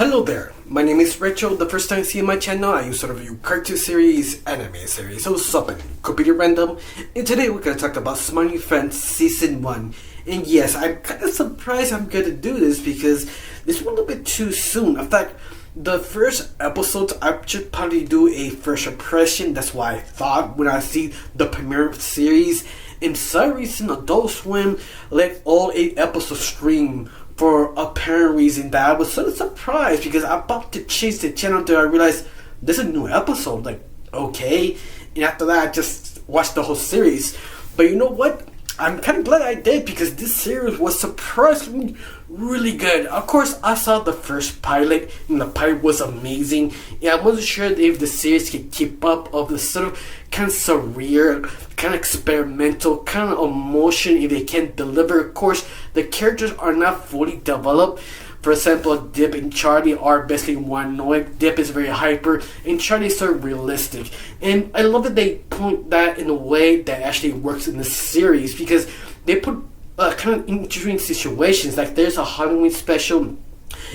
Hello there, my name is Rachel. The first time you see my channel, I use sort of your cartoon series, anime series, so something completely random. And today we're gonna talk about Smarty Friends Season 1. And yes, I'm kind of surprised I'm gonna do this because this was a little bit too soon. In fact, the first episode, I should probably do a first impression. That's why I thought when I see the premiere of the series. In some reason, Adult Swim let all 8 episodes stream for apparent reason that I was sort of surprised because I'm about to change the channel till I realized there's a new episode. Like, okay. And after that, I just watched the whole series. But you know what? I'm kind of glad I did because this series was surprisingly really good. Of course, I saw the first pilot and the pilot was amazing. And I wasn't sure if the series could keep up of the sort of kind of surreal, kind of experimental, kind of emotion if they can deliver. Of course, the characters are not fully developed. For example, Dip and Charlie are basically one annoying. Dip is very hyper, and Charlie is sort of realistic. And I love that they point that in a way that actually works in the series because they put kind of interesting situations. Like there's a Halloween special,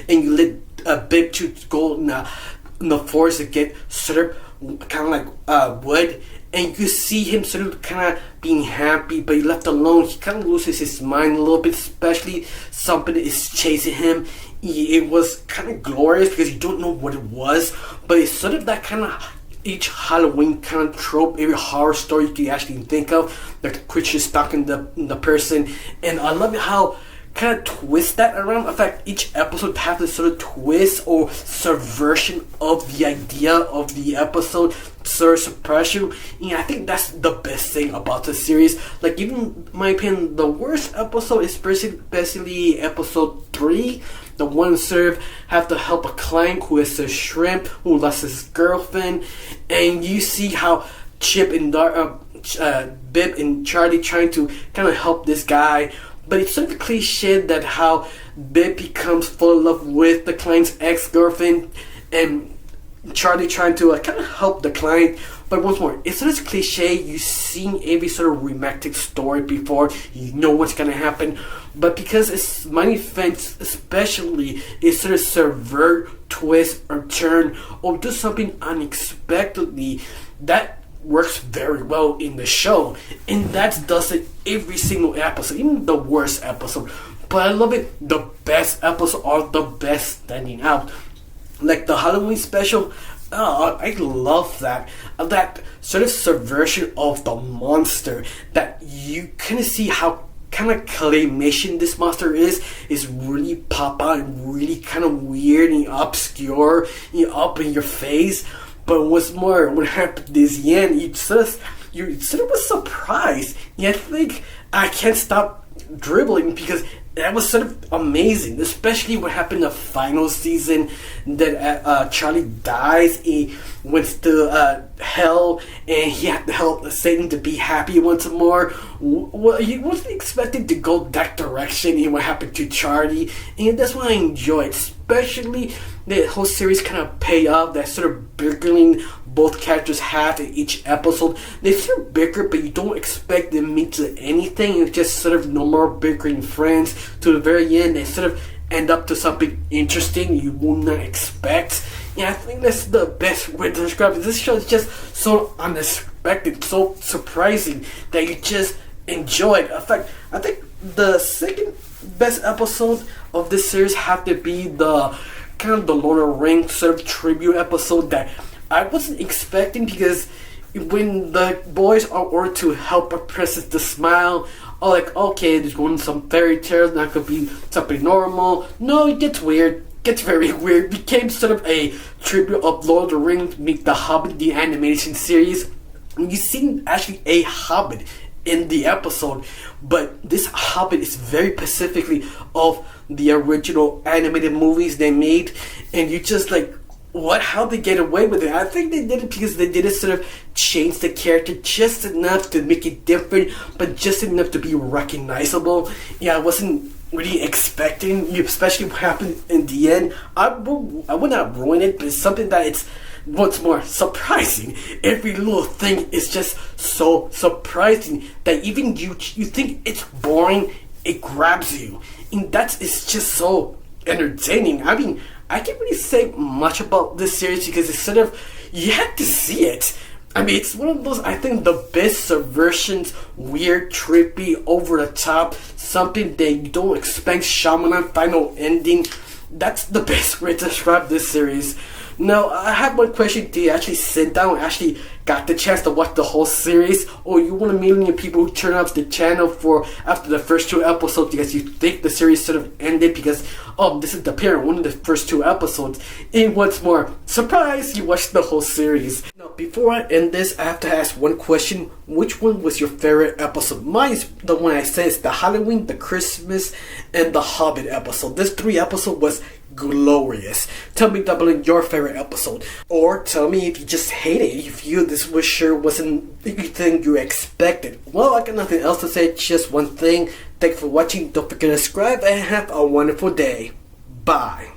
and you let Bip to go in the forest to get sort of kind of like wood. And you see him sort of kind of being happy, but he left alone. He kind of loses his mind a little bit, especially something is chasing him. It was kind of glorious because you don't know what it was, but it's sort of that kind of each Halloween kind of trope, every horror story you can actually think of. Like the creature stalking the person, and I love how kind of twist that around. In fact, each episode has this sort of twist or subversion of the idea of the episode, sort of surprise you. And I think that's the best thing about the series. Like, even in my opinion, the worst episode is basically episode 3. The one sort of have to help a client who is a shrimp who lost his girlfriend, and you see how Chip and Bip and Charlie trying to kind of help this guy. But it's sort of cliche that how Bip becomes full of love with the client's ex-girlfriend and Charlie trying to kind of help the client. But once more, it's sort of cliche. You've seen every sort of romantic story before. You know what's going to happen. But because it's Money Fence especially, it sort of subvert, twist, or turn, or do something unexpectedly that works very well in the show, and that does it every single episode, even the worst episode. But I love it. The best episode are the best standing out, like the Halloween special. I love that sort of subversion of the monster, that you kind of see how kind of claymation this monster is really pop out and really kind of weird and obscure and up in your face. But what's more, what happened this end, you sort of was surprised. And I think I can't stop dribbling because that was sort of amazing, especially what happened in the final season. That Charlie dies, he went to hell, and he had to help Satan to be happy once more. Well, he wasn't expecting to go that direction, and what happened to Charlie, and that's what I enjoyed. Especially the whole series kind of pay off that sort of bickering both characters have in each episode. They sort of bicker, but you don't expect them to meet to anything. It's just sort of no more bickering friends. To the very end, they sort of end up to something interesting you would not expect. And I think that's the best way to describe it. This show is just so unexpected, so surprising that you just enjoy it. In fact, I think the second best episode of this series have to be the kind of the Lord of the Rings sort of tribute episode that I wasn't expecting, because when the boys are ordered to help a princess to smile, oh, like, okay, there's going some fairy tales, that could be something normal. No, it gets weird. Gets very weird. It became sort of a tribute of Lord of the Rings, meet the Hobbit, the animation series. And you see actually a Hobbit in the episode, but this Hobbit is very specifically of the original animated movies they made, and you just like, what? How they get away with it? I think they did it because they did it sort of change the character just enough to make it different, but just enough to be recognizable. Yeah, I wasn't really expecting, especially what happened in the end. I would not ruin it, but it's something that it's what's more surprising. Every little thing is just so surprising that even you think it's boring, it grabs you, and it's just so entertaining. I mean, I can't really say much about this series because it's sort of, you have to see it. I mean, it's one of those, I think, the best subversions, weird, trippy, over the top, something that you don't expect. Shyamalan final ending. That's the best way to describe this series. Now, I have one question. Do you actually sit down and actually got the chance to watch the whole series? Or you one of the million people who turn off the channel for after the first 2 episodes because you think the series sort of ended because, oh, this is the parent, one of the first 2 episodes. And what's more, surprise, you watched the whole series. Now, before I end this, I have to ask one question. Which one was your favorite episode? Mine is the one I said is the Halloween, the Christmas, and the Hobbit episode. This 3 episode was glorious. Tell me down below your favorite episode, or tell me if you just hate it, if you this was sure wasn't anything you expected. Well, I got nothing else to say, just one thing. Thanks for watching, don't forget to subscribe, and have a wonderful day. Bye.